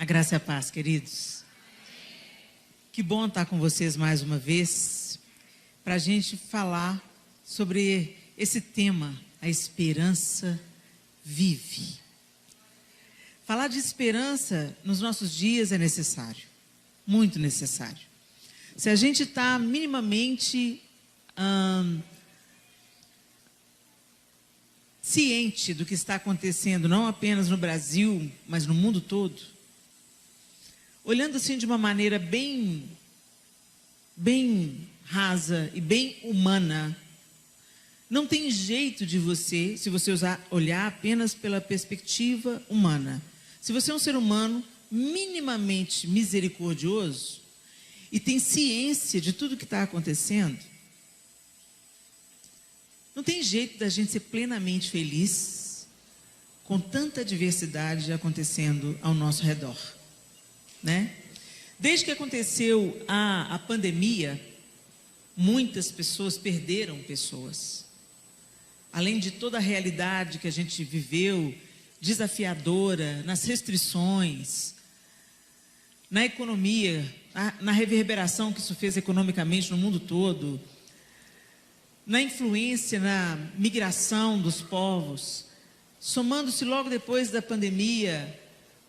graça e a paz, queridos. Que bom estar com vocês mais uma vez, para a gente falar sobre esse tema, a esperança vive. Falar de esperança nos nossos dias é necessário, muito necessário. Se a gente está minimamente ciente do que está acontecendo, não apenas no Brasil, mas no mundo todo, olhando assim de uma maneira bem rasa e bem humana, não tem jeito de você, se você olhar apenas pela perspectiva humana. Se você é um ser humano minimamente misericordioso e tem ciência de tudo que está acontecendo, não tem jeito da gente ser plenamente feliz com tanta adversidade acontecendo ao nosso redor, né? Desde que aconteceu a pandemia, muitas pessoas perderam pessoas. Além de toda a realidade que a gente viveu, desafiadora, nas restrições, na economia, na reverberação que isso fez economicamente no mundo todo, na influência, na migração dos povos, somando-se logo depois da pandemia,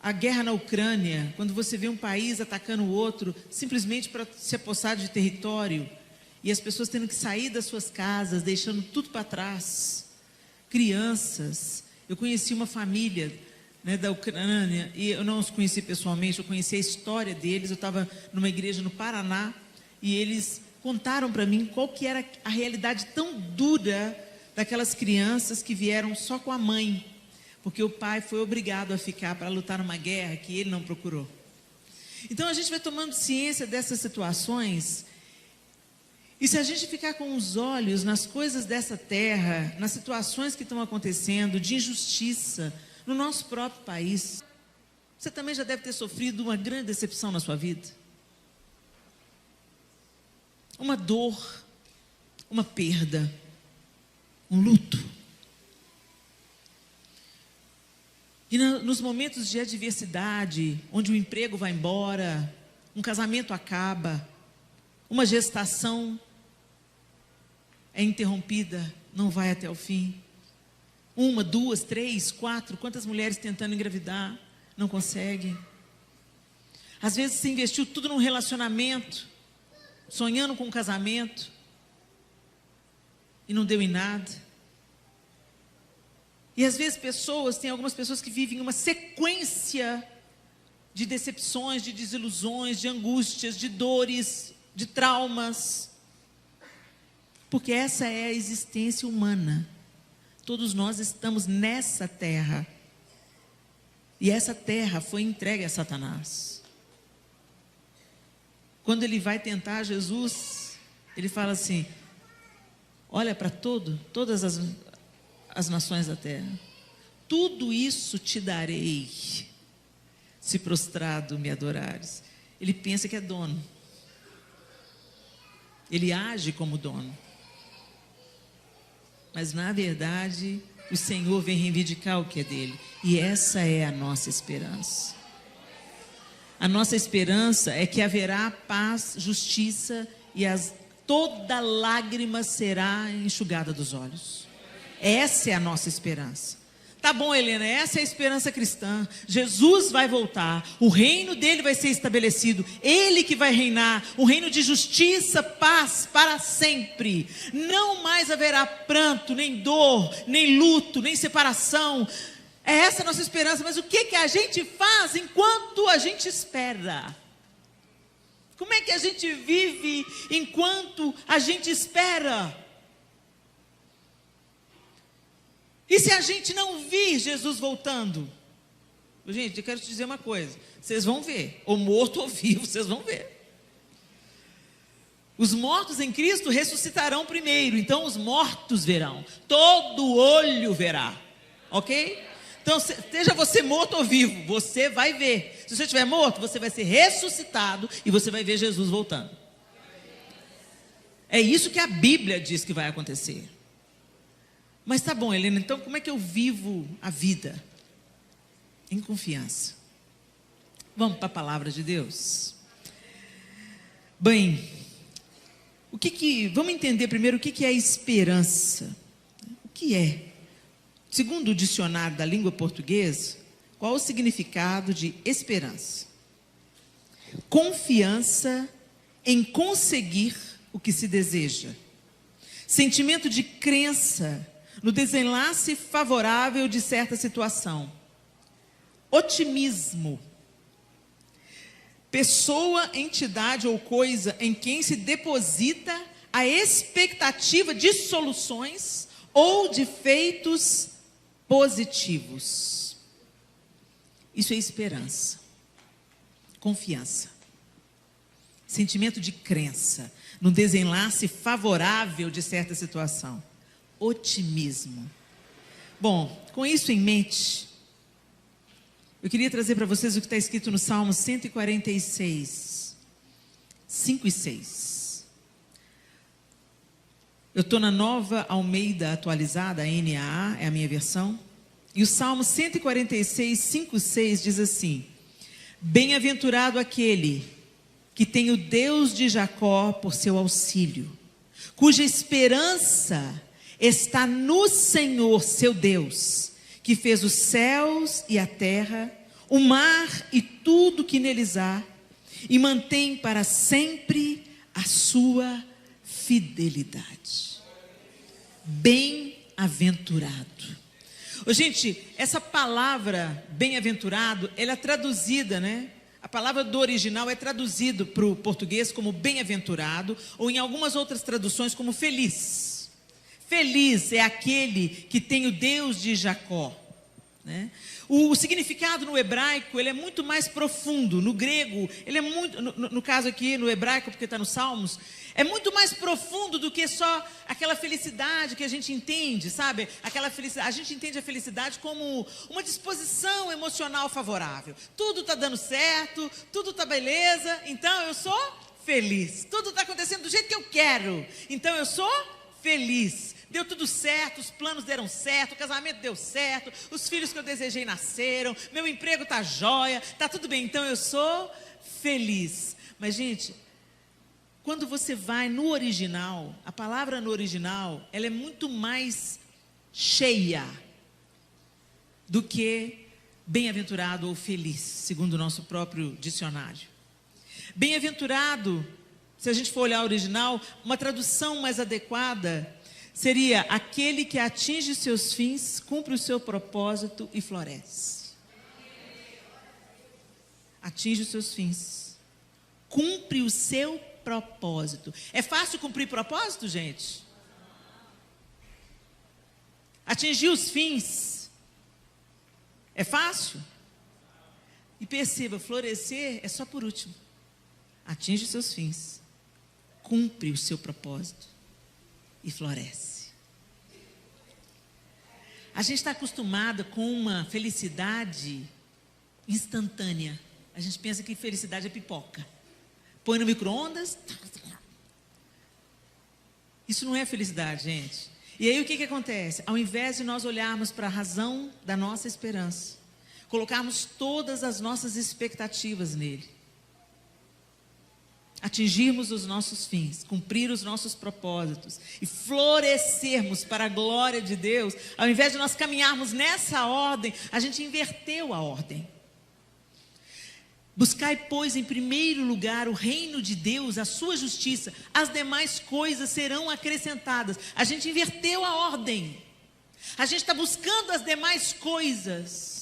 a guerra na Ucrânia, quando você vê um país atacando o outro, simplesmente para se apossar de território, e as pessoas tendo que sair das suas casas, deixando tudo para trás, crianças. Eu conheci uma família, né, da Ucrânia, e eu não os conheci pessoalmente, eu conheci a história deles. Eu estava numa igreja no Paraná, e eles contaram para mim qual que era a realidade tão dura daquelas crianças que vieram só com a mãe, porque o pai foi obrigado a ficar para lutar numa guerra que ele não procurou. Então a gente vai tomando ciência dessas situações, e se a gente ficar com os olhos nas coisas dessa terra, nas situações que estão acontecendo, de injustiça no nosso próprio país, você também já deve ter sofrido uma grande decepção na sua vida. Uma dor, uma perda, um luto. E nos momentos de adversidade, onde o emprego vai embora, um casamento acaba, uma gestação é interrompida, não vai até o fim. 1, 2, 3, 4, quantas mulheres tentando engravidar, não conseguem. Às vezes você investiu tudo num relacionamento, sonhando com um casamento, e não deu em nada. E às vezes tem algumas pessoas que vivem uma sequência de decepções, de desilusões, de angústias, de dores, de traumas, porque essa é a existência humana. Todos nós estamos nessa terra, e essa terra foi entregue a Satanás. Quando ele vai tentar Jesus, ele fala assim: olha para todas as nações da terra, tudo isso te darei, se prostrado me adorares. Ele pensa que é dono, ele age como dono, mas na verdade o Senhor vem reivindicar o que é dele, e essa é a nossa esperança. A nossa esperança é que haverá paz, justiça, e toda lágrima será enxugada dos olhos. Essa é a nossa esperança. Tá bom, Helena, essa é a esperança cristã. Jesus vai voltar, o reino dele vai ser estabelecido, ele que vai reinar, um reino de justiça, paz para sempre. Não mais haverá pranto, nem dor, nem luto, nem separação. É essa a nossa esperança. Mas o que a gente faz enquanto a gente espera? Como é que a gente vive enquanto a gente espera? E se a gente não vir Jesus voltando? Gente, eu quero te dizer uma coisa: vocês vão ver, ou morto ou vivo, vocês vão ver. Os mortos em Cristo ressuscitarão primeiro, então os mortos verão, todo olho verá, ok? Então, seja você morto ou vivo, você vai ver. Se você estiver morto, você vai ser ressuscitado e você vai ver Jesus voltando. É isso que a Bíblia diz que vai acontecer. Mas tá bom, Helena, então como é que eu vivo a vida? Em confiança. Vamos para a palavra de Deus? Bem, vamos entender primeiro o que é esperança. O que é? Segundo o dicionário da língua portuguesa, qual o significado de esperança? Confiança em conseguir o que se deseja. Sentimento de crença no desenlace favorável de certa situação. Otimismo. Pessoa, entidade ou coisa em quem se deposita a expectativa de soluções ou de feitos positivos. Isso é esperança. Confiança. Sentimento de crença no desenlace favorável de certa situação. Otimismo. Bom, com isso em mente, eu queria trazer para vocês o que está escrito no Salmo 146, 5 e 6. Eu estou na Nova Almeida Atualizada, a NAA, é a minha versão. E o Salmo 146, 5 e 6 diz assim: Bem-aventurado aquele que tem o Deus de Jacó por seu auxílio, cuja esperança está no Senhor, seu Deus, que fez os céus e a terra, o mar e tudo que neles há, e mantém para sempre a sua fidelidade. Bem-aventurado. Gente, essa palavra bem-aventurado, ela é traduzida, né? A palavra do original é traduzida para o português como bem-aventurado, ou em algumas outras traduções como feliz. Feliz é aquele que tem o Deus de Jacó, né? O significado no hebraico, ele é muito mais profundo. No grego, ele é muito, no caso aqui, no hebraico, porque está nos Salmos, é muito mais profundo do que só aquela felicidade que a gente entende, sabe? Aquela felicidade, a gente entende a felicidade como uma disposição emocional favorável. Tudo está dando certo, tudo está beleza, então eu sou feliz. Tudo está acontecendo do jeito que eu quero, então eu sou feliz. Deu tudo certo, os planos deram certo, o casamento deu certo, os filhos que eu desejei nasceram, meu emprego está jóia, está tudo bem, então eu sou feliz. Mas, gente, quando você vai no original, a palavra no original, ela é muito mais cheia do que bem-aventurado ou feliz, segundo o nosso próprio dicionário. Bem-aventurado, se a gente for olhar o original, uma tradução mais adequada seria aquele que atinge seus fins, cumpre o seu propósito e floresce. Atinge os seus fins, cumpre o seu propósito. É fácil cumprir propósito, gente? Atingir os fins é fácil? E perceba, florescer é só por último. Atinge os seus fins, cumpre o seu propósito e floresce. A gente está acostumado com uma felicidade instantânea. A gente pensa que felicidade é pipoca. Põe no micro-ondas. Isso não é felicidade, gente. E aí o que acontece? Ao invés de nós olharmos para a razão da nossa esperança, colocarmos todas as nossas expectativas nele, atingirmos os nossos fins, cumprir os nossos propósitos e florescermos para a glória de Deus, ao invés de nós caminharmos nessa ordem, a gente inverteu a ordem. Buscai, pois, em primeiro lugar o reino de Deus, a sua justiça, as demais coisas serão acrescentadas. A gente inverteu a ordem. A gente está buscando as demais coisas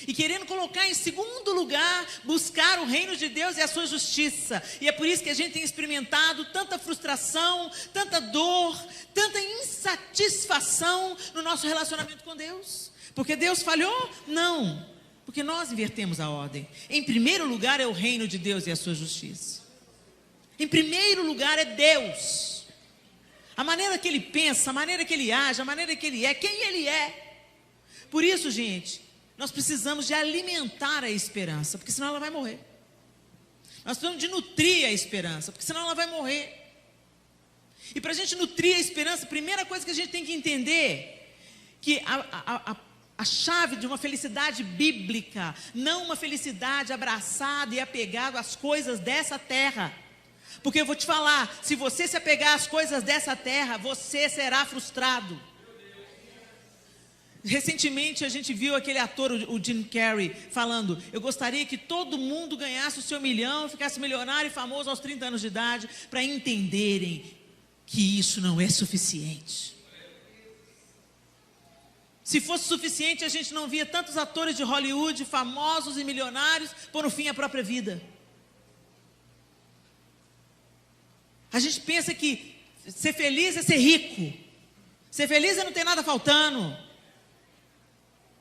e querendo colocar em segundo lugar, buscar o reino de Deus e a sua justiça. E é por isso que a gente tem experimentado tanta frustração, tanta dor, tanta insatisfação no nosso relacionamento com Deus. Porque Deus falhou? Não, porque nós invertemos a ordem. Em primeiro lugar é o reino de Deus e a sua justiça. Em primeiro lugar é Deus. A maneira que Ele pensa, a maneira que Ele age, a maneira que Ele é, quem Ele é. Por isso, gente, nós precisamos de alimentar a esperança, porque senão ela vai morrer. Nós precisamos de nutrir a esperança, porque senão ela vai morrer. E para a gente nutrir a esperança, a primeira coisa que a gente tem que entender, que a chave de uma felicidade bíblica, não uma felicidade abraçada e apegada às coisas dessa terra. Porque eu vou te falar, se você se apegar às coisas dessa terra, você será frustrado. Recentemente a gente viu aquele ator, o Jim Carrey, falando: eu gostaria que todo mundo ganhasse o seu milhão, ficasse milionário e famoso aos 30 anos de idade, para entenderem que isso não é suficiente. Se fosse suficiente, a gente não via tantos atores de Hollywood, famosos e milionários, pôr no fim a própria vida. A gente pensa que ser feliz é ser rico. Ser feliz é não ter nada faltando.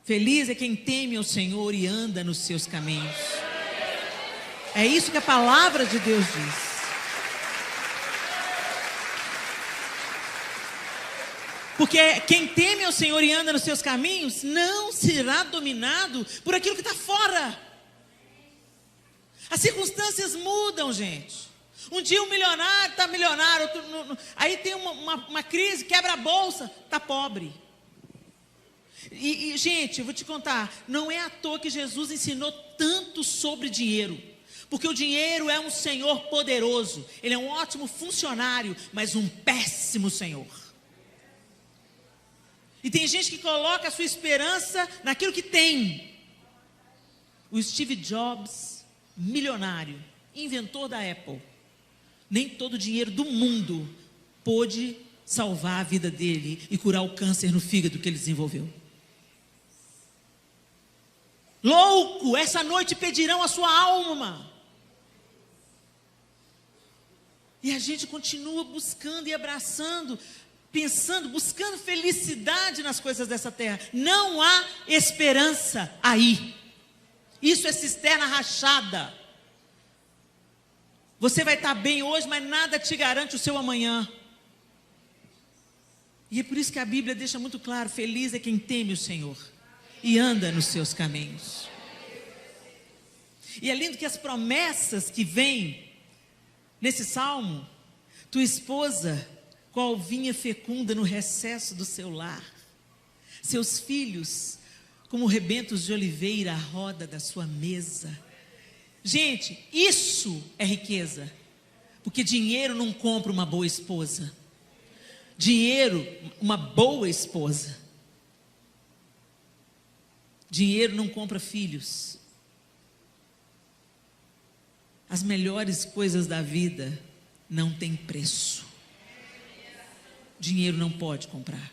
Feliz é quem teme ao Senhor e anda nos seus caminhos. É isso que a palavra de Deus diz. Porque quem teme ao Senhor e anda nos seus caminhos não será dominado por aquilo que está fora. As circunstâncias mudam, gente. Um dia um milionário está milionário, aí tem uma crise, quebra a bolsa, está pobre. Gente, eu vou te contar, não é à toa que Jesus ensinou tanto sobre dinheiro. Porque o dinheiro é um senhor poderoso. Ele é um ótimo funcionário, mas um péssimo senhor. E tem gente que coloca a sua esperança naquilo que tem. O Steve Jobs, milionário, inventor da Apple, nem todo o dinheiro do mundo pôde salvar a vida dele e curar o câncer no fígado que ele desenvolveu. Louco, essa noite pedirão a sua alma. E a gente continua buscando e abraçando, pensando, buscando felicidade nas coisas dessa terra. Não há esperança aí. Isso é cisterna rachada. Você vai estar bem hoje, mas nada te garante o seu amanhã. E é por isso que a Bíblia deixa muito claro: feliz é quem teme o Senhor e anda nos seus caminhos. E é lindo que as promessas que vêm nesse salmo: tua esposa, qual vinha fecunda no recesso do seu lar, seus filhos, como rebentos de oliveira à roda da sua mesa. Gente, isso é riqueza, porque dinheiro não compra uma boa esposa. Dinheiro, uma boa esposa. Dinheiro não compra filhos. As melhores coisas da vida não têm preço. Dinheiro não pode comprar.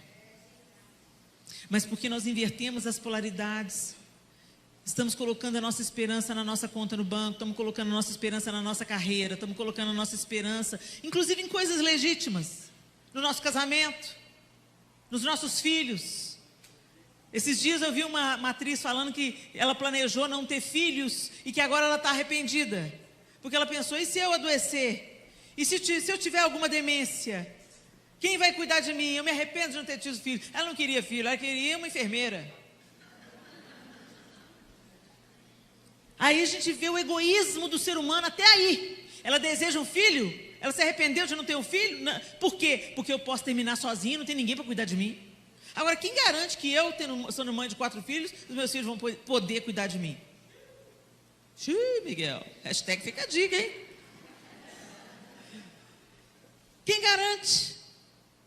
Mas porque nós invertemos as polaridades, estamos colocando a nossa esperança na nossa conta no banco, estamos colocando a nossa esperança na nossa carreira, estamos colocando a nossa esperança, inclusive em coisas legítimas, no nosso casamento, nos nossos filhos. Esses dias eu vi uma atriz falando que ela planejou não ter filhos e que agora ela está arrependida, porque ela pensou: e se eu adoecer? E se eu tiver alguma demência? Quem vai cuidar de mim? Eu me arrependo de não ter tido filho. Ela não queria filho, ela queria uma enfermeira. Aí a gente vê o egoísmo do ser humano até aí. Ela deseja um filho, ela se arrependeu de não ter um filho. Não. Por quê? Porque eu posso terminar sozinho, não tem ninguém para cuidar de mim. Agora, quem garante que eu, sendo mãe de 4 filhos, os meus filhos vão poder cuidar de mim? Miguel, hashtag fica a dica, hein? Quem garante?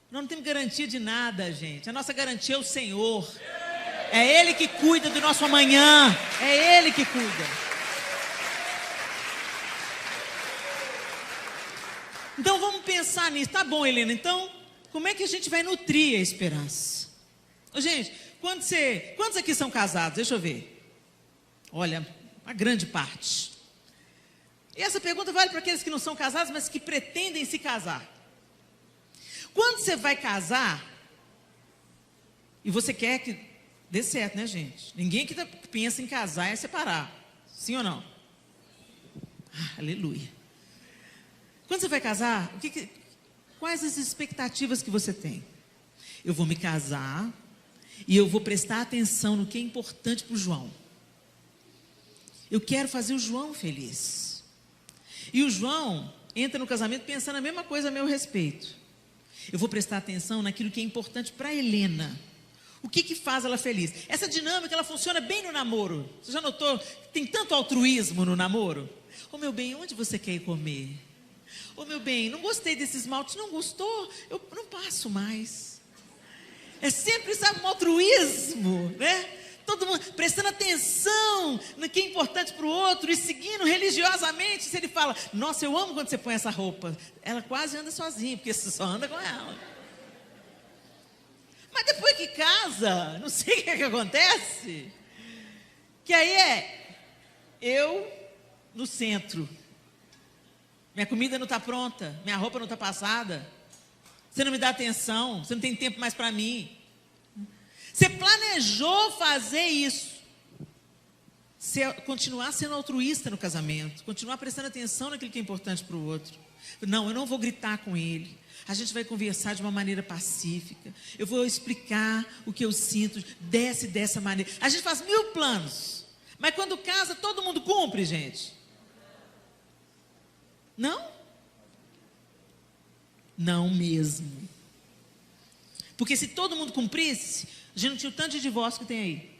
Nós não temos garantia de nada, gente. A nossa garantia é o Senhor. É Ele que cuida do nosso amanhã. É Ele que cuida. Então vamos pensar nisso. Tá bom, Helena, então como é que a gente vai nutrir a esperança? Gente, quantos aqui são casados? Deixa eu ver. Olha, a grande parte. E essa pergunta vale para aqueles que não são casados, mas que pretendem se casar. Quando você vai casar, e você quer que dê certo, né, gente? Ninguém que pensa em casar é separar. Sim ou não? Aleluia. Quando você vai casar, quais as expectativas que você tem? Eu vou me casar e eu vou prestar atenção no que é importante para o João. Eu quero fazer o João feliz. E o João entra no casamento pensando a mesma coisa a meu respeito. Eu vou prestar atenção naquilo que é importante para a Helena. O que faz ela feliz? Essa dinâmica, ela funciona bem no namoro. Você já notou? Tem tanto altruísmo no namoro. Ô meu bem, onde você quer ir comer? Ô meu bem, não gostei desse esmalte, não gostou? Eu não passo mais. É sempre, sabe, um altruísmo, né? Todo mundo prestando atenção no que é importante para o outro e seguindo religiosamente. Se ele fala, nossa, eu amo quando você põe essa roupa. Ela quase anda sozinha, porque você só anda com ela. Mas depois que casa, não sei o que acontece. Que aí eu no centro. Minha comida não está pronta, minha roupa não está passada. Você não me dá atenção, você não tem tempo mais para mim. Você planejou fazer isso. Continuar sendo altruísta no casamento. Continuar prestando atenção naquilo que é importante para o outro. Não, eu não vou gritar com ele. A gente vai conversar de uma maneira pacífica. Eu vou explicar o que eu sinto dessa maneira. A gente faz 1000 planos. Mas quando casa, todo mundo cumpre, gente. Não? Não mesmo. Porque se todo mundo cumprisse, a gente não tinha o tanto de divórcio que tem aí.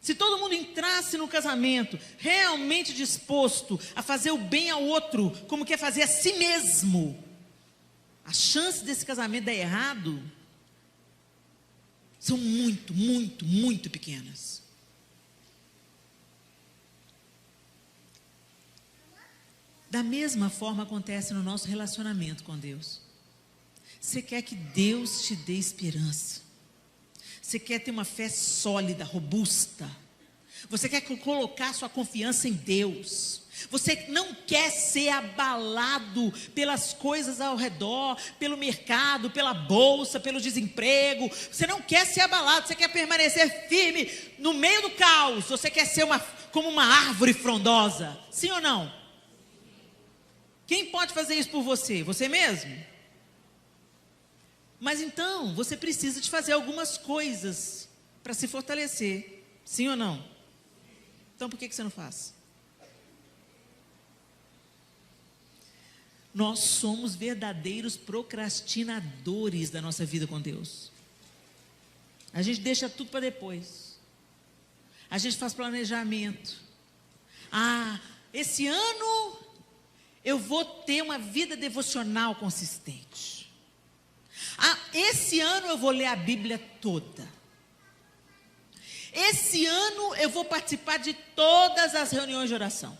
Se todo mundo entrasse no casamento realmente disposto a fazer o bem ao outro, como quer fazer a si mesmo, as chances desse casamento dar errado são muito, muito, muito pequenas. Da mesma forma acontece no nosso relacionamento com Deus. Você quer que Deus te dê esperança. Você quer ter uma fé sólida, robusta. Você quer colocar sua confiança em Deus. Você não quer ser abalado pelas coisas ao redor, pelo mercado, pela bolsa, pelo desemprego. Você não quer ser abalado, você quer permanecer firme no meio do caos. Você quer ser como uma árvore frondosa. Sim ou não? Quem pode fazer isso por você? Você mesmo? Mas então, você precisa de fazer algumas coisas para se fortalecer. Sim ou não? Então, por que você não faz? Nós somos verdadeiros procrastinadores da nossa vida com Deus. A gente deixa tudo para depois. A gente faz planejamento. Esse ano eu vou ter uma vida devocional consistente. Esse ano eu vou ler a Bíblia toda. Esse ano eu vou participar de todas as reuniões de oração.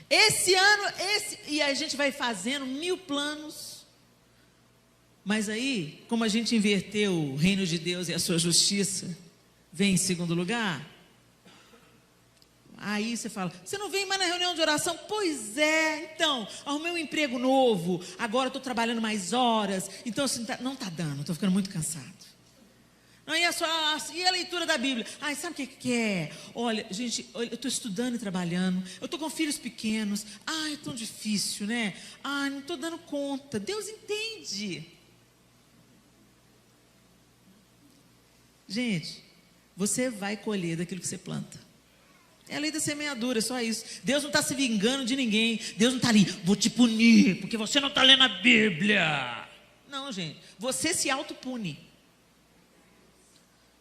Esse ano, e a gente vai fazendo 1000 planos. Mas aí, como a gente inverteu o reino de Deus e a sua justiça, vem em segundo lugar. Aí você fala, você não vem mais na reunião de oração? Pois é, então, arrumei um emprego novo, agora estou trabalhando mais horas, então assim, não está dando, estou ficando muito cansado. Não, e a leitura da Bíblia? Sabe o que é? Olha, gente, eu estou estudando e trabalhando, eu estou com filhos pequenos, é tão difícil, né? Não estou dando conta. Deus entende. Gente, você vai colher daquilo que você planta. É a lei da semeadura, só isso. Deus não está se vingando de ninguém. Deus não está ali, vou te punir, porque você não está lendo a Bíblia. Não, gente, você se autopune.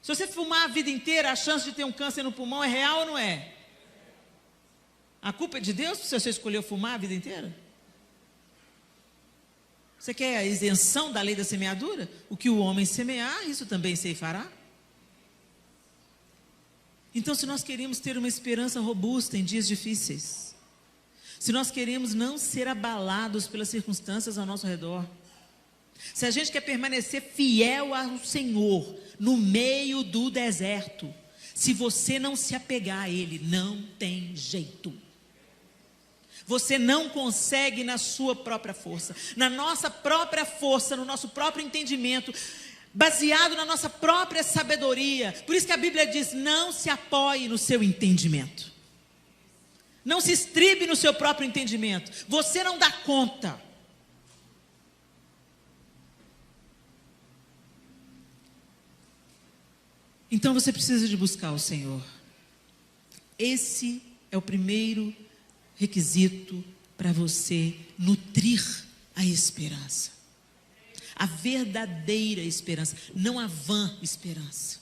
Se você fumar a vida inteira, a chance de ter um câncer no pulmão é real ou não é? A culpa é de Deus se você escolheu fumar a vida inteira? Você quer a isenção da lei da semeadura? O que o homem semear, isso também ceifará. Então, se nós queremos ter uma esperança robusta em dias difíceis, se nós queremos não ser abalados pelas circunstâncias ao nosso redor, se a gente quer permanecer fiel ao Senhor no meio do deserto, se você não se apegar a Ele, não tem jeito. Você não consegue na sua própria força, na nossa própria força, no nosso próprio entendimento, baseado na nossa própria sabedoria. Por isso que a Bíblia diz, não se apoie no seu entendimento. Não se estribe no seu próprio entendimento. Você não dá conta. Então você precisa de buscar o Senhor. Esse é o primeiro requisito para você nutrir a esperança. a verdadeira esperança, não a vã esperança.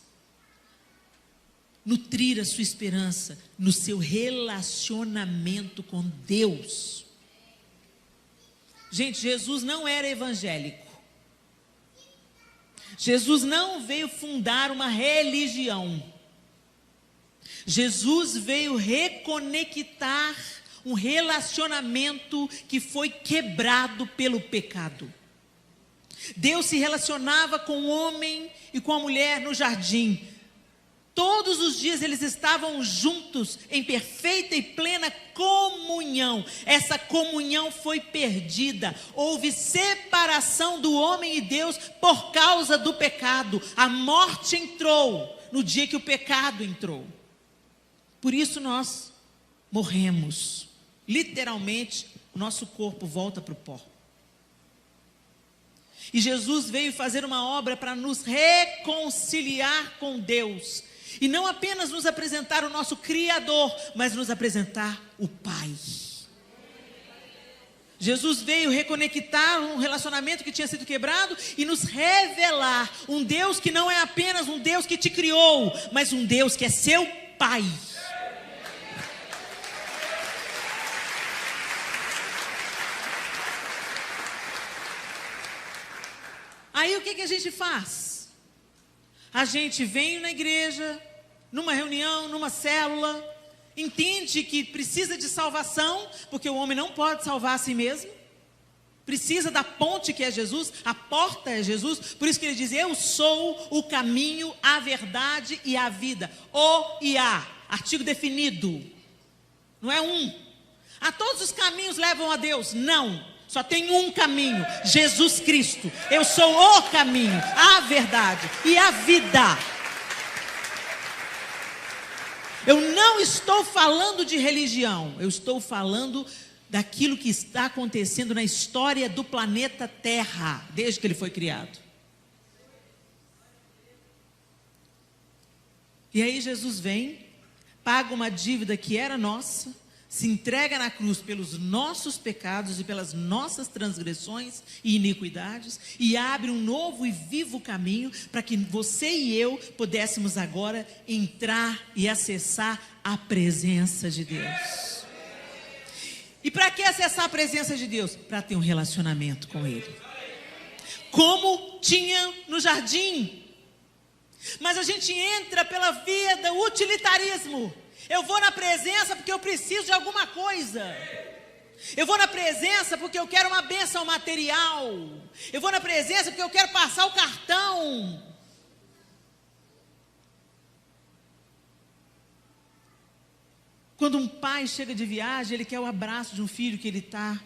Nutrir a sua esperança no seu relacionamento com Deus. Gente, Jesus não era evangélico. Jesus não veio fundar uma religião. Jesus veio reconectar um relacionamento que foi quebrado pelo pecado. Deus se relacionava com o homem e com a mulher no jardim. Todos os dias eles estavam juntos em perfeita e plena comunhão. Essa comunhão foi perdida. Houve separação do homem e Deus por causa do pecado. A morte entrou no dia que o pecado entrou. Por isso nós morremos. Literalmente, o nosso corpo volta para o pó. E Jesus veio fazer uma obra para nos reconciliar com Deus. E não apenas nos apresentar o nosso Criador, mas nos apresentar o Pai. Jesus veio reconectar um relacionamento que tinha sido quebrado e nos revelar um Deus que não é apenas um Deus que te criou, mas um Deus que é seu Pai. Aí o que a gente faz? A gente vem na igreja, numa reunião, numa célula, entende que precisa de salvação, porque o homem não pode salvar a si mesmo, precisa da ponte que é Jesus, a porta é Jesus, por isso que ele diz, eu sou o caminho, a verdade e a vida, o e a, artigo definido, não é um, todos os caminhos levam a Deus, não, só tem um caminho, Jesus Cristo, eu sou o caminho, a verdade e a vida. Eu não estou falando de religião, eu estou falando daquilo que está acontecendo na história do planeta Terra, desde que ele foi criado. E aí Jesus vem, paga uma dívida que era nossa, se entrega na cruz pelos nossos pecados e pelas nossas transgressões e iniquidades, e abre um novo e vivo caminho para que você e eu pudéssemos agora entrar e acessar a presença de Deus. E para que acessar a presença de Deus? Para ter um relacionamento com Ele, como tinha no jardim. Mas a gente entra pela via do utilitarismo. Eu vou na presença porque eu preciso de alguma coisa. Eu vou na presença porque eu quero uma bênção material. Eu vou na presença porque eu quero passar o cartão. Quando um pai chega de viagem, ele quer o abraço de um filho que ele está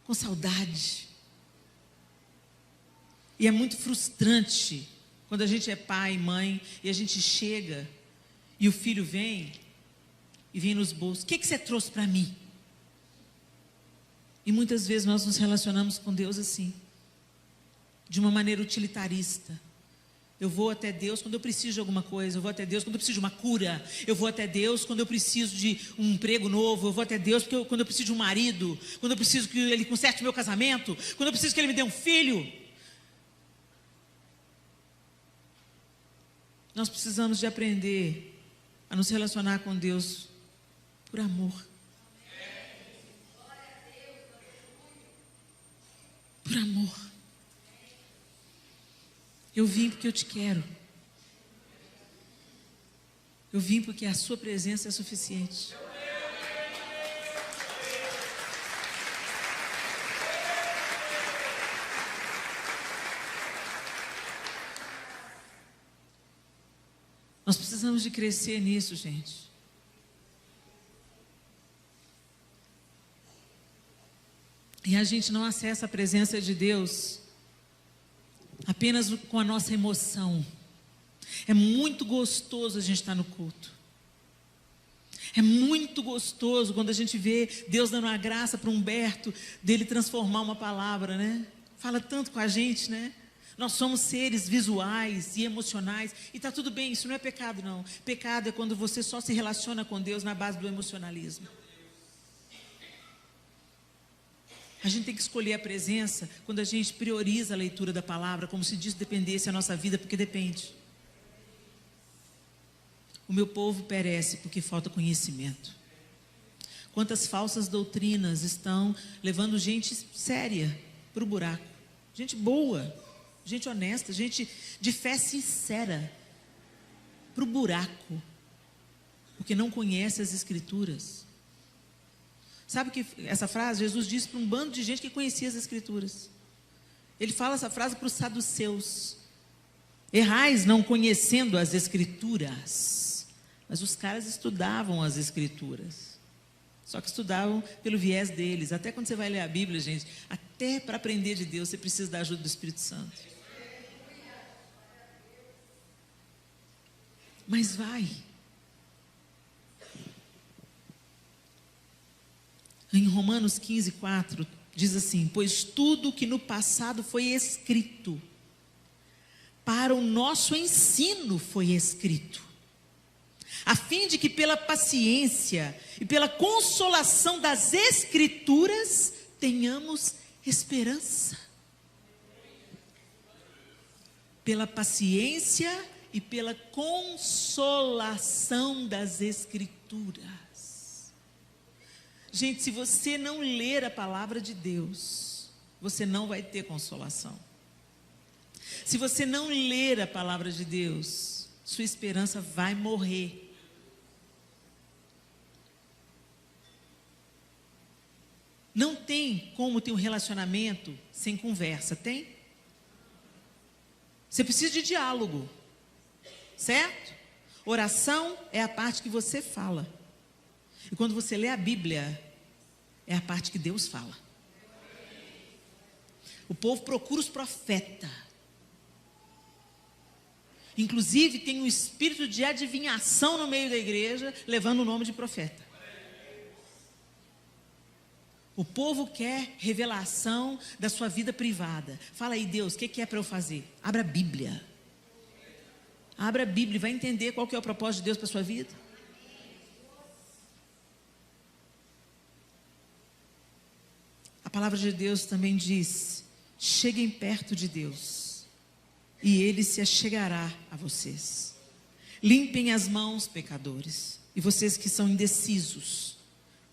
com saudade. E é muito frustrante quando a gente é pai e mãe e a gente chega e o filho vem e vem nos bolsos. O que você trouxe para mim? E muitas vezes nós nos relacionamos com Deus assim, de uma maneira utilitarista. Eu vou até Deus quando eu preciso de alguma coisa, eu vou até Deus quando eu preciso de uma cura, eu vou até Deus quando eu preciso de um emprego novo, eu vou até Deus quando eu preciso de um marido, quando eu preciso que Ele conserte o meu casamento, quando eu preciso que Ele me dê um filho. Nós precisamos de aprender a nos relacionar com Deus por amor. Por amor. Eu vim porque eu te quero. Eu vim porque a sua presença é suficiente. Nós precisamos de crescer nisso, gente. E a gente não acessa a presença de Deus apenas com a nossa emoção. É muito gostoso a gente estar no culto. É muito gostoso quando a gente vê Deus dando uma graça para Humberto, dele transformar uma palavra, né? Fala tanto com a gente, né? Nós somos seres visuais e emocionais. E está tudo bem, isso não é pecado não. Pecado é quando você só se relaciona com Deus na base do emocionalismo. A gente tem que escolher a presença quando a gente prioriza a leitura da palavra, como se disso dependesse a nossa vida, porque depende. O meu povo perece porque falta conhecimento. Quantas falsas doutrinas estão levando gente séria para o buraco. Gente boa, gente honesta, gente de fé sincera para o buraco. Porque não conhece as Escrituras. Sabe que essa frase Jesus disse para um bando de gente que conhecia as Escrituras. Ele fala essa frase para os saduceus. Errais não conhecendo as Escrituras. Mas os caras estudavam as Escrituras. Só que estudavam pelo viés deles. Até quando você vai ler a Bíblia, gente, até para aprender de Deus, você precisa da ajuda do Espírito Santo. Mas vai. Em Romanos 15:4, diz assim: pois tudo que no passado foi escrito, para o nosso ensino foi escrito, a fim de que pela paciência e pela consolação das Escrituras tenhamos esperança. Pela paciência e pela consolação das Escrituras. Gente, se você não ler a palavra de Deus, você não vai ter consolação. Se você não ler a palavra de Deus, sua esperança vai morrer. Não tem como ter um relacionamento sem conversa, tem? Você precisa de diálogo, certo? Oração é a parte que você fala. E quando você lê a Bíblia, é a parte que Deus fala. O povo procura os profetas. Inclusive tem um espírito de adivinhação no meio da igreja, levando o nome de profeta. O povo quer revelação da sua vida privada. Fala aí, Deus, o que é para eu fazer? Abra a Bíblia. Abra a Bíblia e vai entender qual que é o propósito de Deus para a sua vida. A palavra de Deus também diz: cheguem perto de Deus, e Ele se achegará a vocês. Limpem as mãos, pecadores, e vocês que são indecisos,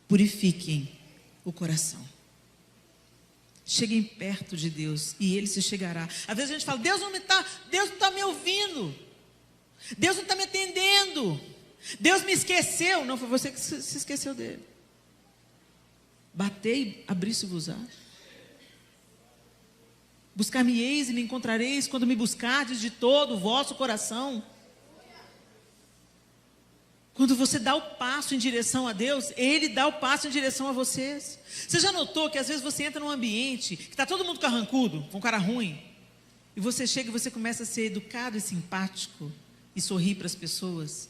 purifiquem o coração. Cheguem perto de Deus, e Ele se chegará. Às vezes a gente fala: Deus não está me ouvindo, Deus não está me atendendo, Deus me esqueceu. Não, foi você que se esqueceu dele. Batei, abri-se-vos-á. Buscar-me-eis e me encontrareis quando me buscardes de todo o vosso coração. Quando você dá o passo em direção a Deus, Ele dá o passo em direção a vocês. Você já notou que às vezes você entra num ambiente que está todo mundo carrancudo, com cara ruim, e você chega e você começa a ser educado e simpático e sorrir para as pessoas,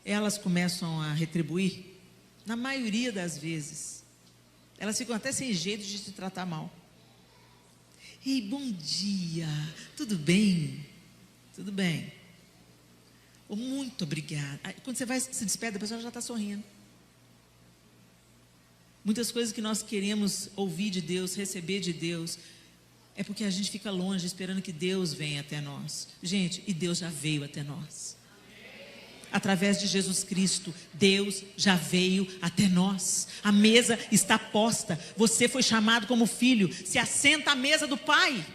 elas começam a retribuir? Na maioria das vezes elas ficam até sem jeito de te tratar mal. Ei, bom dia, tudo bem? Tudo bem. Oh, muito obrigada. Quando você vai se despede, a pessoa já está sorrindo. Muitas coisas que nós queremos ouvir de Deus, receber de Deus, é porque a gente fica longe esperando que Deus venha até nós. Gente, e Deus já veio até nós. Através de Jesus Cristo, Deus já veio até nós. A mesa está posta. Você foi chamado como filho. Se assenta à mesa do Pai.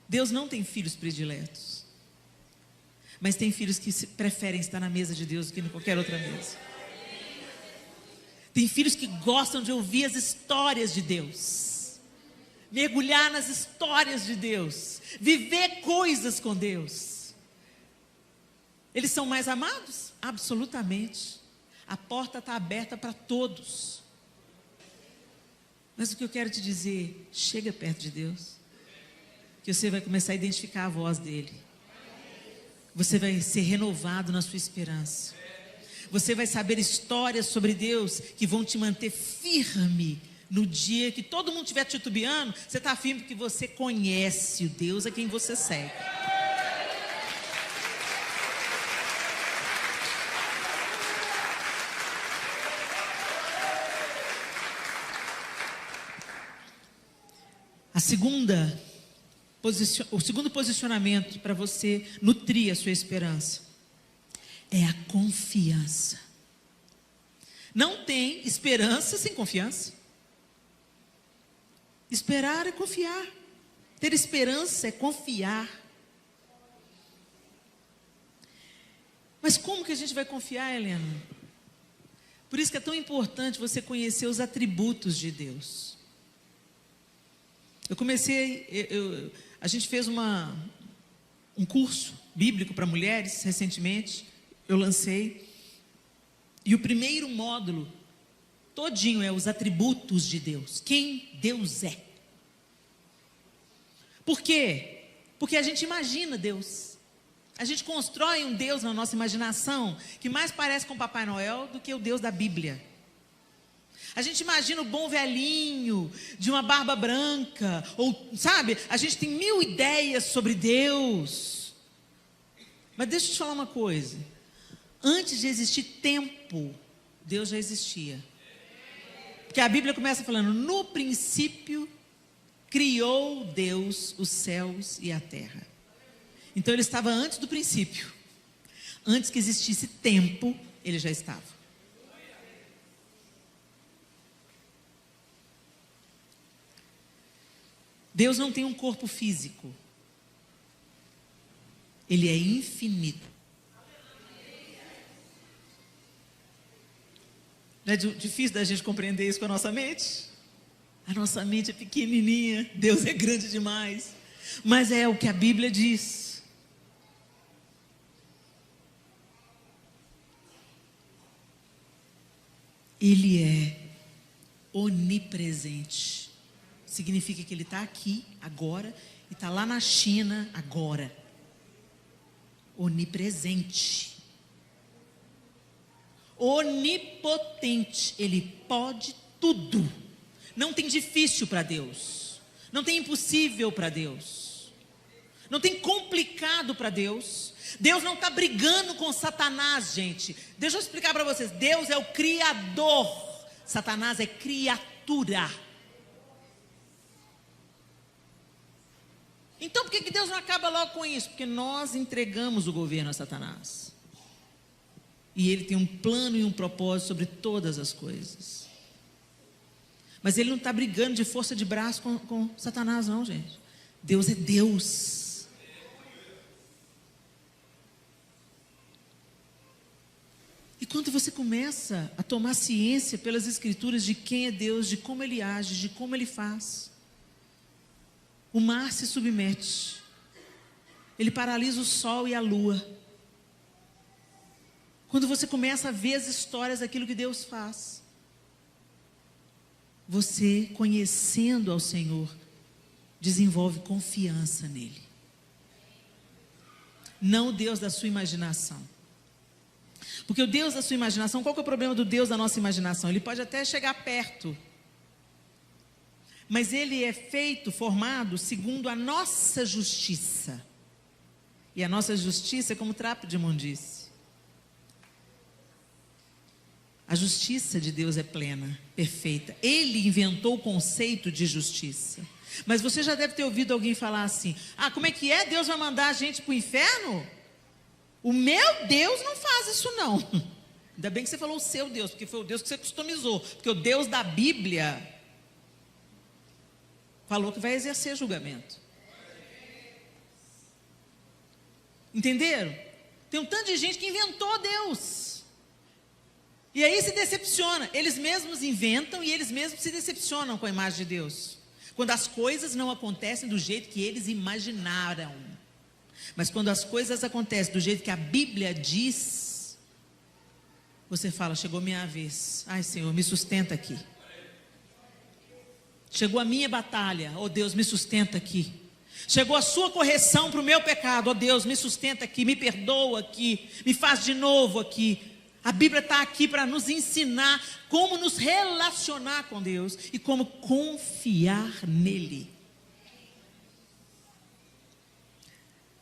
Deus não tem filhos prediletos, mas tem filhos que preferem estar na mesa de Deus do que em qualquer outra mesa. Tem filhos que gostam de ouvir as histórias de Deus, mergulhar nas histórias de Deus, viver coisas com Deus. Eles são mais amados? Absolutamente. A porta está aberta para todos. Mas o que eu quero te dizer, chega perto de Deus, que você vai começar a identificar a voz dele. Você vai ser renovado na sua esperança. Você vai saber histórias sobre Deus que vão te manter firme no dia que todo mundo estiver titubeando. Você está firme porque você conhece o Deus a quem você segue. O segundo posicionamento para você nutrir a sua esperança é a confiança. Não tem esperança sem confiança. Esperar é confiar. Ter esperança é confiar. Mas como que a gente vai confiar, Helena? Por isso que é tão importante você conhecer os atributos de Deus. A gente fez um curso bíblico para mulheres recentemente, eu lancei, e o primeiro módulo todinho é os atributos de Deus, quem Deus é. Por quê? Porque a gente imagina Deus, a gente constrói um Deus na nossa imaginação que mais parece com Papai Noel do que o Deus da Bíblia. A gente imagina o bom velhinho, de uma barba branca, ou, sabe, a gente tem 1000 ideias sobre Deus. Mas deixa eu te falar uma coisa. Antes de existir tempo, Deus já existia. Porque a Bíblia começa falando, no princípio, criou Deus os céus e a terra. Então ele estava antes do princípio. Antes que existisse tempo, ele já estava. Deus não tem um corpo físico. Ele é infinito. Não é difícil da gente compreender isso com a nossa mente? A nossa mente é pequenininha, Deus é grande demais. Mas é o que a Bíblia diz. Ele é onipresente. Significa que ele está aqui, agora, e está lá na China, agora. Onipresente. Onipotente. Ele pode tudo. Não tem difícil para Deus. Não tem impossível para Deus. Não tem complicado para Deus. Deus não está brigando com Satanás, gente. Deixa eu explicar para vocês. Deus é o Criador. Satanás é criatura. Então por que Deus não acaba logo com isso? Porque nós entregamos o governo a Satanás. E ele tem um plano e um propósito sobre todas as coisas. Mas ele não está brigando de força de braço com Satanás, não, gente. Deus é Deus. E quando você começa a tomar ciência pelas Escrituras de quem é Deus, de como Ele age, de como Ele faz, o mar se submete, ele paralisa o sol e a lua. Quando você começa a ver as histórias daquilo que Deus faz, você, conhecendo ao Senhor, desenvolve confiança nele. Não o Deus da sua imaginação. Porque o Deus da sua imaginação, qual que é o problema do Deus da nossa imaginação? Ele pode até chegar perto, mas ele é formado segundo a nossa justiça. E a nossa justiça é como trapo de imundície. A justiça de Deus é plena, perfeita. Ele inventou o conceito de justiça. Mas você já deve ter ouvido alguém falar assim: ah, como é que é? Deus vai mandar a gente para o inferno? O meu Deus não faz isso não. Ainda bem que você falou o seu Deus, porque foi o Deus que você customizou. Porque o Deus da Bíblia falou que vai exercer julgamento. Entenderam? Tem um tanto de gente que inventou Deus. E aí se decepciona. Eles mesmos inventam e eles mesmos se decepcionam com a imagem de Deus. Quando as coisas não acontecem do jeito que eles imaginaram. Mas quando as coisas acontecem do jeito que a Bíblia diz, você fala: chegou minha vez. Ai, Senhor, me sustenta aqui. Chegou a minha batalha, oh Deus, me sustenta aqui. Chegou a sua correção para o meu pecado, oh Deus, me sustenta aqui, me perdoa aqui, me faz de novo aqui. A Bíblia está aqui para nos ensinar como nos relacionar com Deus e como confiar nele.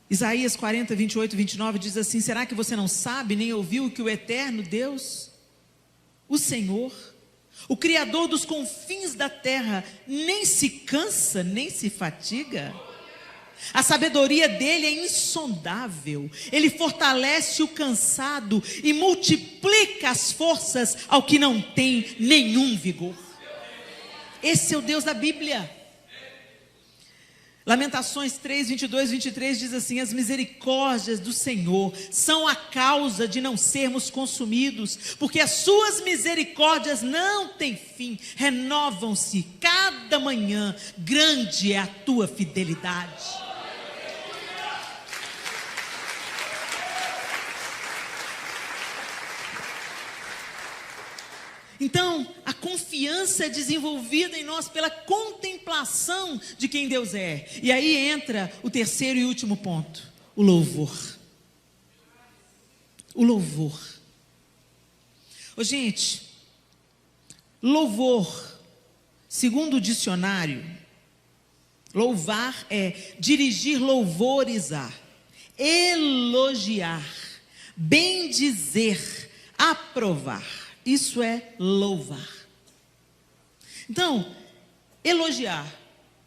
Isaías 40, 28 e 29 diz assim: será que você não sabe nem ouviu que o eterno Deus, o Senhor, O Criador dos confins da terra nem se cansa, nem se fatiga. A sabedoria dele é insondável. Ele fortalece o cansado e multiplica as forças ao que não tem nenhum vigor. Esse é o Deus da Bíblia. Lamentações 3, 22, 23 diz assim: as misericórdias do Senhor são a causa de não sermos consumidos, porque as suas misericórdias não têm fim, renovam-se cada manhã, grande é a tua fidelidade. Então, a confiança é desenvolvida em nós pela contemplação de quem Deus é. E aí entra o terceiro e último ponto: o louvor. O louvor. Ô, gente, louvor, segundo o dicionário, louvar é dirigir louvores a, elogiar, bendizer, aprovar. Isso é louvar. Então, elogiar.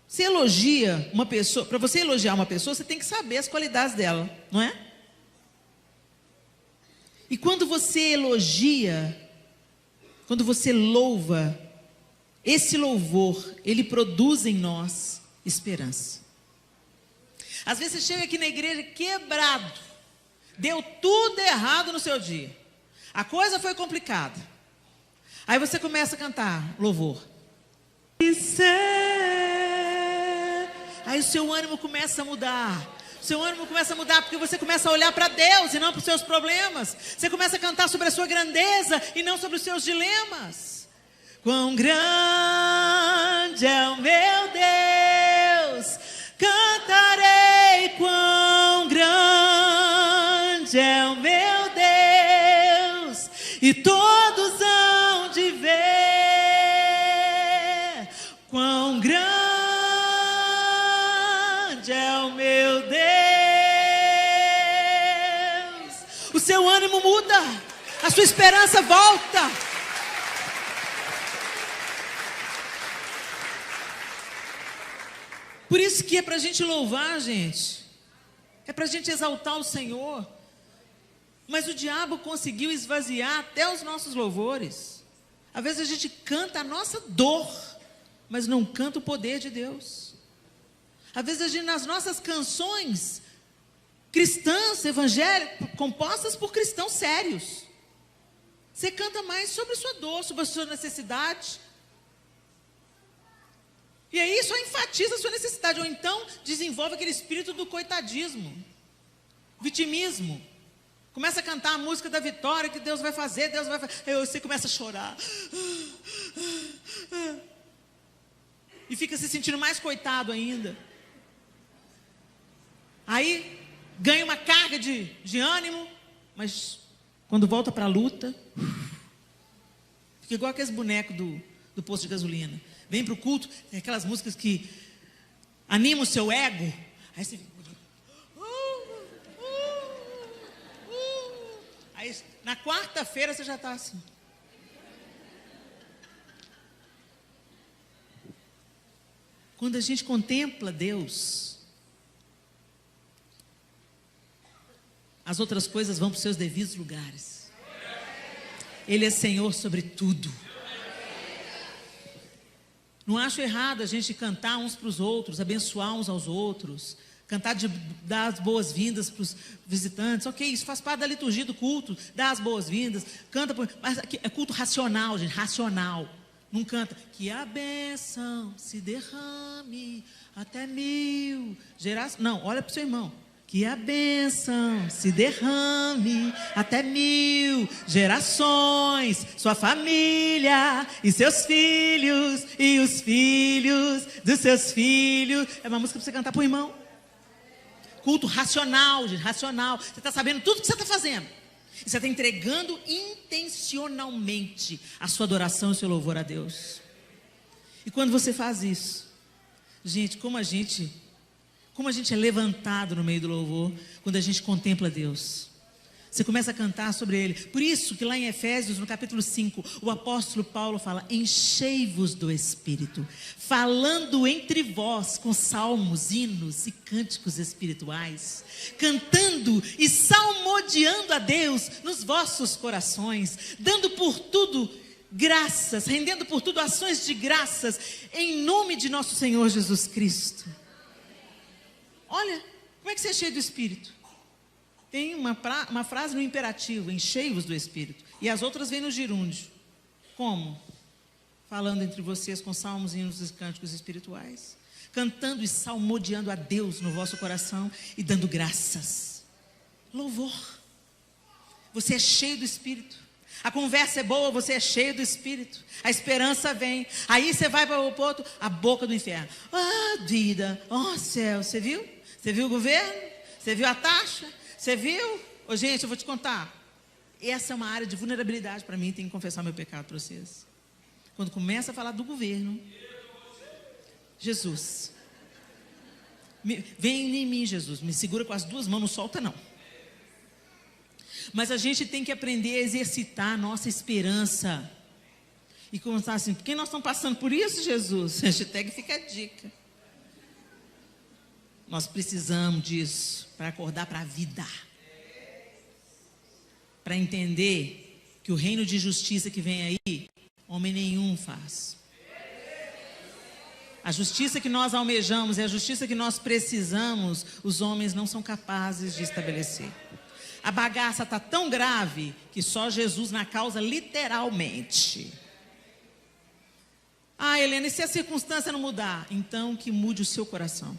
Você elogia uma pessoa, para você elogiar uma pessoa, você tem que saber as qualidades dela, não é? E quando você elogia, quando você louva, esse louvor, ele produz em nós esperança. Às vezes você chega aqui na igreja quebrado, deu tudo errado no seu dia, a coisa foi complicada. Aí você começa a cantar louvor. Aí o seu ânimo começa a mudar. O seu ânimo começa a mudar porque você começa a olhar para Deus e não para os seus problemas. Você começa a cantar sobre a sua grandeza e não sobre os seus dilemas. Quão grande é o meu Deus, cantarei quão grande é o meu Deus, e todos hão de ver quão grande é o meu Deus. O seu ânimo muda, a sua esperança volta. Por isso que é para a gente louvar, gente, é para a gente exaltar o Senhor. Mas o diabo conseguiu esvaziar até os nossos louvores. Às vezes a gente canta a nossa dor, mas não canta o poder de Deus. Às vezes a gente, nas nossas canções cristãs, evangélicas, compostas por cristãos sérios, você canta mais sobre a sua dor, sobre a sua necessidade. E aí só enfatiza a sua necessidade, ou então desenvolve aquele espírito do coitadismo, vitimismo. Começa a cantar a música da vitória, que Deus vai fazer, Deus vai fazer. Aí você começa a chorar. E fica se sentindo mais coitado ainda. Aí ganha uma carga de ânimo, mas quando volta para a luta, fica igual aqueles bonecos do posto de gasolina. Vem para o culto, tem aquelas músicas que animam o seu ego. Aí você fica... Aí na quarta-feira você já está assim. Quando a gente contempla Deus, as outras coisas vão para os seus devidos lugares. Ele é Senhor sobre tudo. Não acho errado a gente cantar uns para os outros, abençoar uns aos outros, cantar, dar as boas-vindas para os visitantes. Ok, isso faz parte da liturgia do culto, dar as boas-vindas, canta, mas é culto racional, gente, racional. Não canta, que a bênção se derrame até 1000 gerações. Não, olha para o seu irmão. Que a bênção se derrame até 1000 gerações, sua família e seus filhos e os filhos dos seus filhos. É uma música para você cantar para o irmão. Culto racional, gente, racional. Você está sabendo tudo que você está fazendo. E você está entregando intencionalmente a sua adoração e o seu louvor a Deus. E quando você faz isso, gente, como a gente é levantado no meio do louvor, quando a gente contempla Deus. Você começa a cantar sobre ele. Por isso que lá em Efésios, no capítulo 5, o apóstolo Paulo fala: enchei-vos do Espírito, falando entre vós com salmos, hinos e cânticos espirituais, cantando e salmodiando a Deus nos vossos corações, dando por tudo graças, rendendo por tudo ações de graças, em nome de nosso Senhor Jesus Cristo. Olha, como é que você é cheio do Espírito? Tem uma frase no imperativo: enchei-vos do Espírito. E as outras vêm no gerúndio. Como? Falando entre vocês com salmos, hinos e cânticos espirituais, cantando e salmodiando a Deus no vosso coração e dando graças. Louvor. Você é cheio do Espírito. A conversa é boa, você é cheio do Espírito. A esperança vem. Aí você vai para o outro, a boca do inferno. Ah, vida, oh céu, você viu? Você viu o governo? Você viu a taxa? Você viu? Ô, gente, eu vou te contar. Essa é uma área de vulnerabilidade para mim. Tenho que confessar meu pecado para vocês. Quando começa a falar do governo, Jesus, vem em mim, Jesus, me segura com as duas mãos, não solta não. Mas a gente tem que aprender a exercitar a nossa esperança. E começar assim: por que nós estamos passando por isso, Jesus? Hashtag fica a dica. Nós precisamos disso para acordar para a vida. Para entender que o reino de justiça que vem aí, homem nenhum faz. A justiça que nós almejamos e a justiça que nós precisamos, os homens não são capazes de estabelecer. A bagaça está tão grave que só Jesus na causa, literalmente. Ah, Helena, e se a circunstância não mudar? Então que mude o seu coração.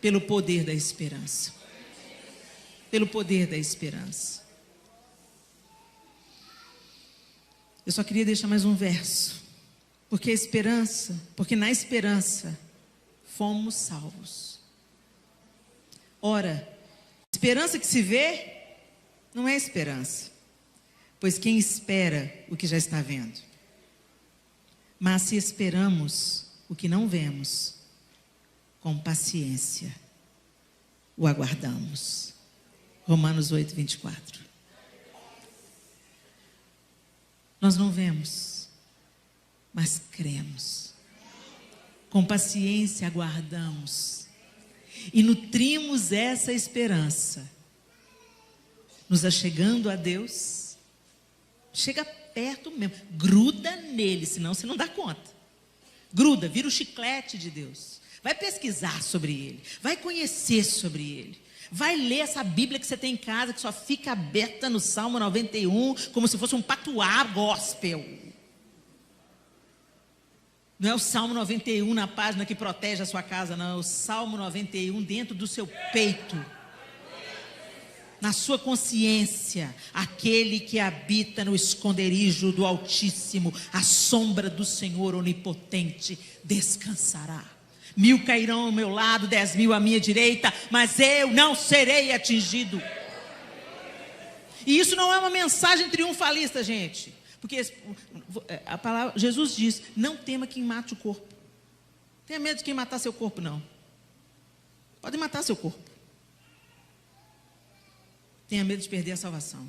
Pelo poder da esperança. Pelo poder da esperança. Eu só queria deixar mais um verso. Porque na esperança fomos salvos. Ora, esperança que se vê não é esperança, pois quem espera o que já está vendo? Mas se esperamos o que não vemos, com paciência o aguardamos. Romanos 8, 24. Nós não vemos, mas cremos. Com paciência aguardamos e nutrimos essa esperança, nos achegando a Deus. Chega perto mesmo, gruda nele, senão você não dá conta. Gruda, vira o chiclete de Deus. Vai pesquisar sobre ele, vai conhecer sobre ele, vai ler essa Bíblia que você tem em casa, que só fica aberta no Salmo 91, como se fosse um patuá gospel. Não é o Salmo 91 na página que protege a sua casa, não. É o Salmo 91 dentro do seu peito. Na sua consciência. Aquele que habita no esconderijo do Altíssimo, à sombra do Senhor Onipotente, descansará. 1000 cairão ao meu lado, 10.000 à minha direita, mas eu não serei atingido. E isso não é uma mensagem triunfalista, gente. Porque a palavra, Jesus diz: não tema quem mate o corpo. Tenha medo de quem matar seu corpo, não. Pode matar seu corpo. Tenha medo de perder a salvação.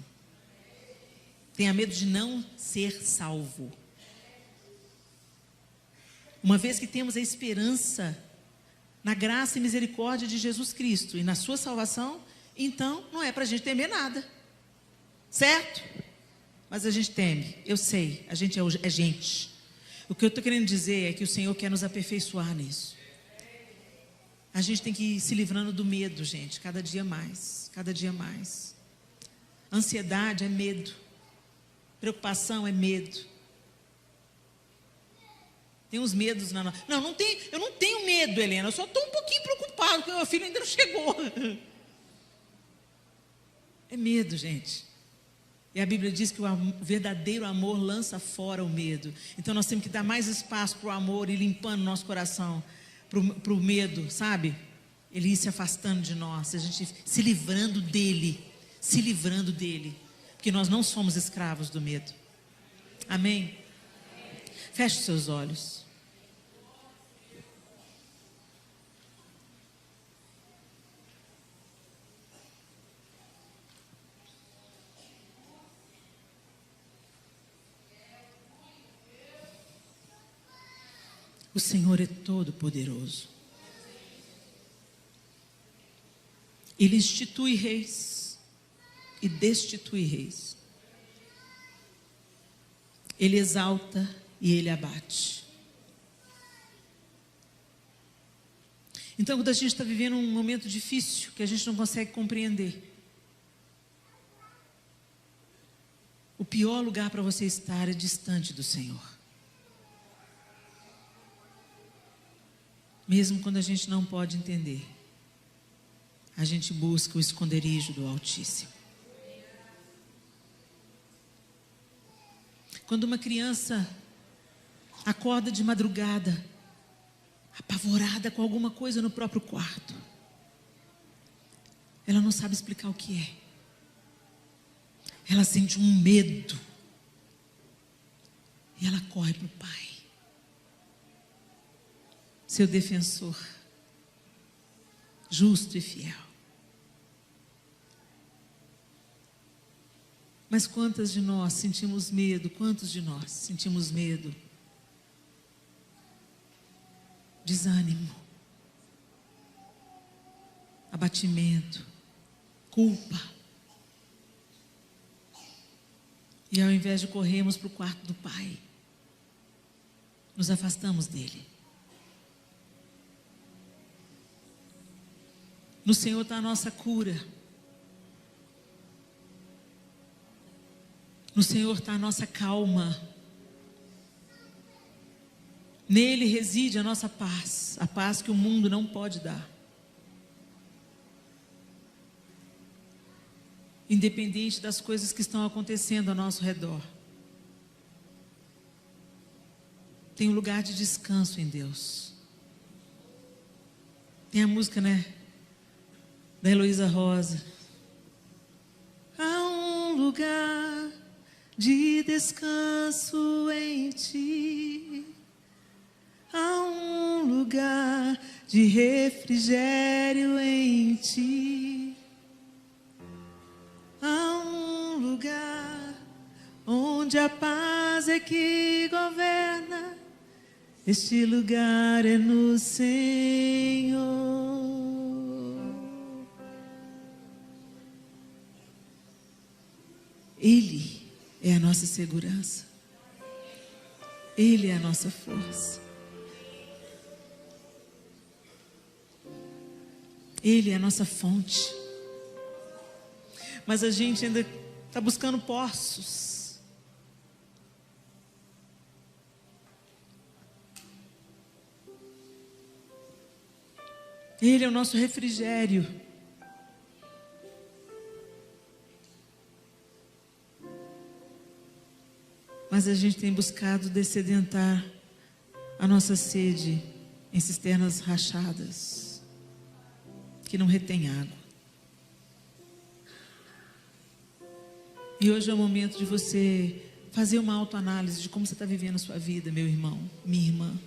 Tenha medo de não ser salvo. Uma vez que temos a esperança na graça e misericórdia de Jesus Cristo e na sua salvação, então não é para a gente temer nada. Certo? Mas a gente teme, eu sei, a gente é gente. O que eu estou querendo dizer é que o Senhor quer nos aperfeiçoar nisso. A gente tem que ir se livrando do medo, gente, cada dia mais, cada dia mais. Ansiedade é medo. Preocupação é medo. Tem uns medos na nossa... Não, eu não tenho medo, Helena, eu só estou um pouquinho preocupado, porque meu filho ainda não chegou. É medo, gente. E a Bíblia diz que o verdadeiro amor lança fora o medo. Então nós temos que dar mais espaço para o amor e limpando nosso coração, para o medo, sabe? Ele ir se afastando de nós, a gente se livrando dele, porque nós não somos escravos do medo. Amém? Feche os seus olhos. O Senhor é todo poderoso. Ele institui reis e destitui reis. Ele exalta e Ele abate. Então, quando a gente está vivendo um momento difícil, que a gente não consegue compreender, o pior lugar para você estar é distante do Senhor. Mesmo quando a gente não pode entender, a gente busca o esconderijo do Altíssimo. Quando uma criança acorda de madrugada, apavorada com alguma coisa no próprio quarto, ela não sabe explicar o que é. Ela sente um medo. E ela corre para o pai, seu defensor, justo e fiel. Mas quantas de nós sentimos medo? Quantos de nós sentimos medo? Desânimo, abatimento, culpa. E ao invés de corrermos para o quarto do Pai, nos afastamos dele. No Senhor está a nossa cura. No Senhor está a nossa calma. Nele reside a nossa paz, a paz que o mundo não pode dar. Independente das coisas que estão acontecendo ao nosso redor, tem um lugar de descanso em Deus. Tem a música, né, da Heloísa Rosa. Há um lugar de descanso em ti. Há um lugar de refrigério em ti. Há um lugar onde a paz é que governa. Este lugar é no Senhor. Ele é a nossa segurança. Ele é a nossa força. Ele é a nossa fonte. Mas a gente ainda está buscando poços. Ele é o nosso refrigério. Mas a gente tem buscado dessedentar a nossa sede em cisternas rachadas, que não retém água. E hoje é o momento de você fazer uma autoanálise de como você está vivendo a sua vida, meu irmão, minha irmã.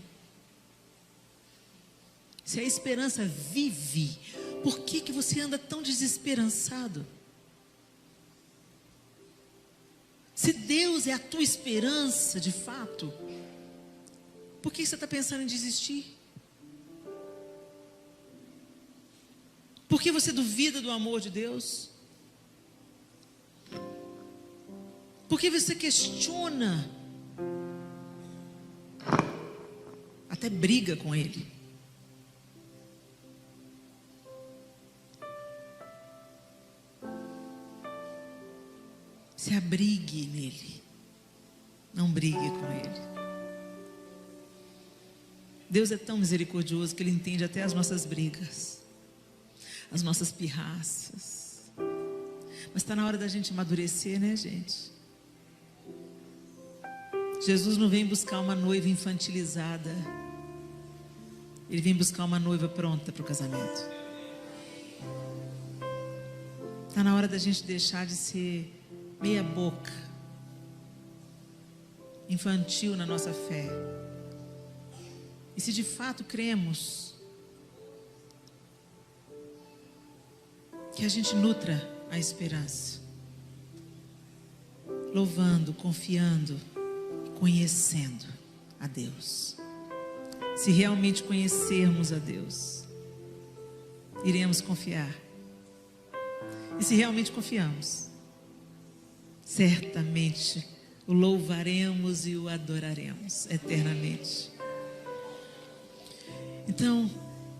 Se a esperança vive, por que você anda tão desesperançado? Se Deus é a tua esperança, de fato, por que você está pensando em desistir? Por que você duvida do amor de Deus? Por que você questiona? Até briga com Ele. Se abrigue nele. Não brigue com Ele. Deus é tão misericordioso que Ele entende até as nossas brigas, as nossas pirraças. Mas está na hora da gente amadurecer, né, gente? Jesus não vem buscar uma noiva infantilizada. Ele vem buscar uma noiva pronta para o casamento. Está na hora da gente deixar de ser meia boca, infantil na nossa fé. E se de fato cremos, que a gente nutra a esperança, louvando, confiando, conhecendo a Deus. Se realmente conhecermos a Deus, iremos confiar. E se realmente confiamos, certamente o louvaremos e o adoraremos eternamente. Então,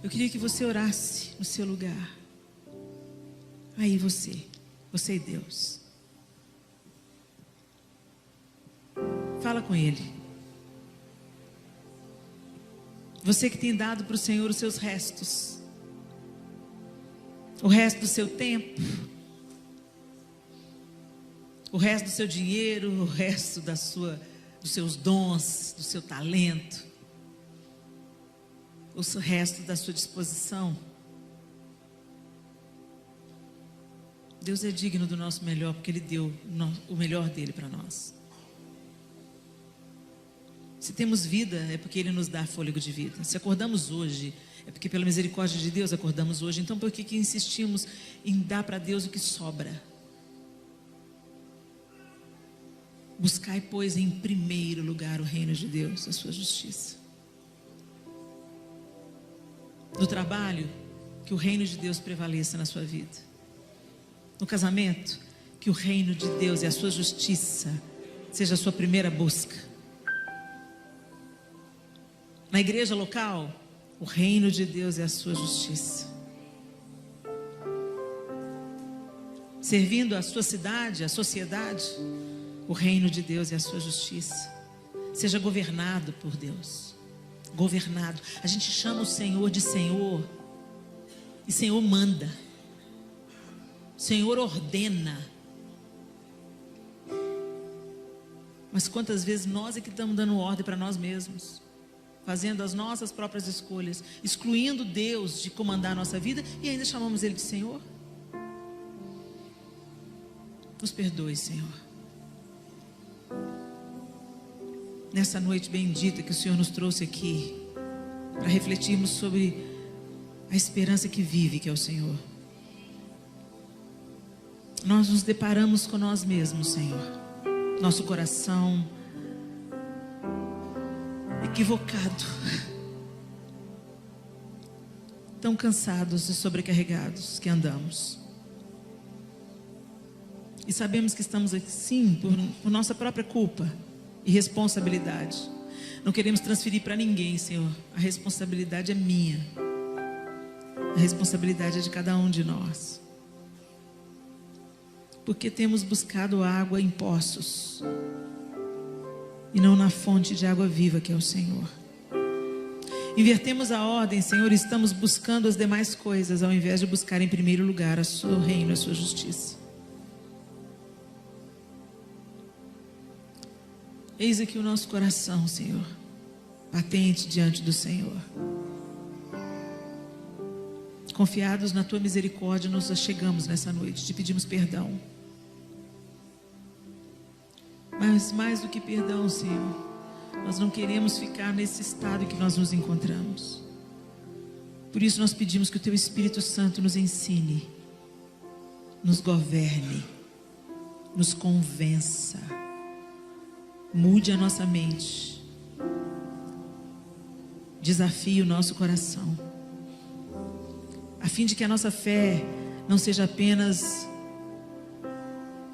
eu queria que você orasse no seu lugar. Aí você e Deus. Fala com Ele. Você que tem dado para o Senhor os seus restos, o resto do seu tempo, o resto do seu dinheiro, o resto dos seus dons, do seu talento, o resto da sua disposição. Deus é digno do nosso melhor, porque Ele deu o melhor dele para nós. Se temos vida, é porque Ele nos dá fôlego de vida. Se acordamos hoje, é porque pela misericórdia de Deus acordamos hoje. Então por que insistimos em dar para Deus o que sobra? Buscai, pois, em primeiro lugar o reino de Deus, a sua justiça. No trabalho, que o reino de Deus prevaleça na sua vida. No casamento, que o reino de Deus e a sua justiça seja a sua primeira busca. Na igreja local, o reino de Deus é a sua justiça. Servindo a sua cidade, a sociedade, o reino de Deus é a sua justiça. Seja governado por Deus. Governado. A gente chama o Senhor de Senhor. E Senhor manda. Senhor ordena. Mas quantas vezes nós é que estamos dando ordem para nós mesmos, fazendo as nossas próprias escolhas, excluindo Deus de comandar a nossa vida e ainda chamamos Ele de Senhor? Nos perdoe, Senhor. Nessa noite bendita que o Senhor nos trouxe aqui, para refletirmos sobre a esperança que vive, que é o Senhor. Nós nos deparamos com nós mesmos, Senhor. Nosso coração equivocado, tão cansados e sobrecarregados que andamos, e sabemos que estamos assim por nossa própria culpa e responsabilidade. Não queremos transferir para ninguém, Senhor. A responsabilidade é minha, a responsabilidade é de cada um de nós, porque temos buscado água em poços e não na fonte de água viva, que é o Senhor. Invertemos a ordem, Senhor, e estamos buscando as demais coisas, ao invés de buscar em primeiro lugar o seu reino, a sua justiça. Eis aqui o nosso coração, Senhor, patente diante do Senhor. Confiados na Tua misericórdia, nos achegamos nessa noite, te pedimos perdão. Mas mais do que perdão, Senhor, nós não queremos ficar nesse estado em que nós nos encontramos. Por isso nós pedimos que o Teu Espírito Santo nos ensine, nos governe, nos convença, mude a nossa mente, desafie o nosso coração, a fim de que a nossa fé não seja apenas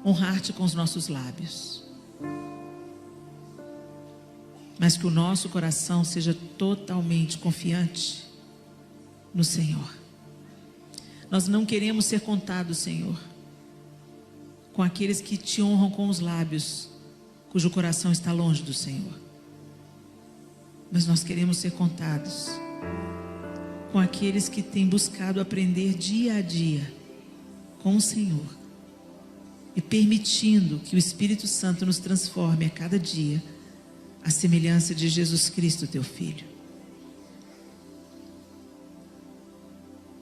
honrar-te com os nossos lábios, mas que o nosso coração seja totalmente confiante no Senhor. Nós não queremos ser contados, Senhor, com aqueles que te honram com os lábios, cujo coração está longe do Senhor. Mas nós queremos ser contados com aqueles que têm buscado aprender dia a dia com o Senhor e permitindo que o Espírito Santo nos transforme a cada dia à semelhança de Jesus Cristo, Teu Filho.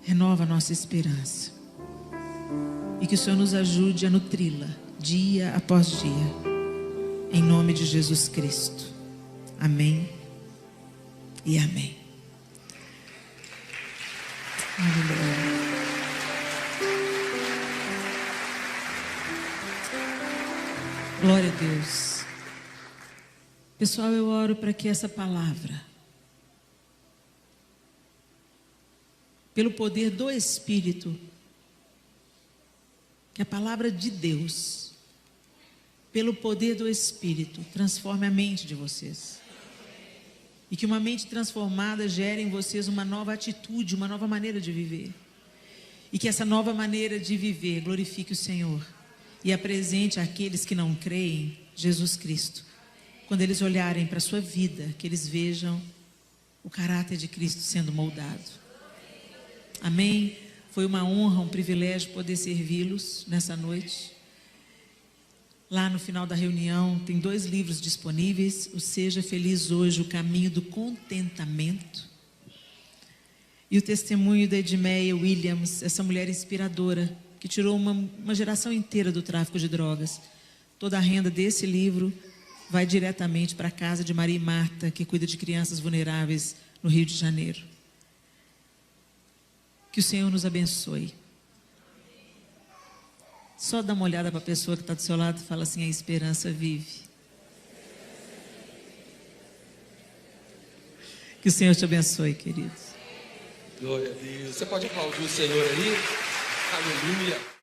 Renova a nossa esperança e que o Senhor nos ajude a nutri-la dia após dia, em nome de Jesus Cristo. Amém e amém. Aleluia. Glória a Deus. Pessoal, eu oro para que essa palavra pelo poder do Espírito, que a palavra de Deus, pelo poder do Espírito, transforme a mente de vocês. E que uma mente transformada gere em vocês uma nova atitude, uma nova maneira de viver. E que essa nova maneira de viver glorifique o Senhor e apresente àqueles que não creem Jesus Cristo. Quando eles olharem para a sua vida, que eles vejam o caráter de Cristo sendo moldado. Amém? Foi uma honra, um privilégio poder servi-los nessa noite. Lá no final da reunião tem 2 livros disponíveis: o Seja Feliz Hoje, o Caminho do Contentamento, e o testemunho da Edmeia Williams, essa mulher inspiradora, que tirou uma geração inteira do tráfico de drogas. Toda a renda desse livro vai diretamente para a casa de Maria e Marta, que cuida de crianças vulneráveis no Rio de Janeiro. Que o Senhor nos abençoe. Só dá uma olhada para a pessoa que está do seu lado e fala assim: a esperança vive. Que o Senhor te abençoe, queridos. Glória a Deus. Você pode aplaudir o Senhor aí? Aleluia.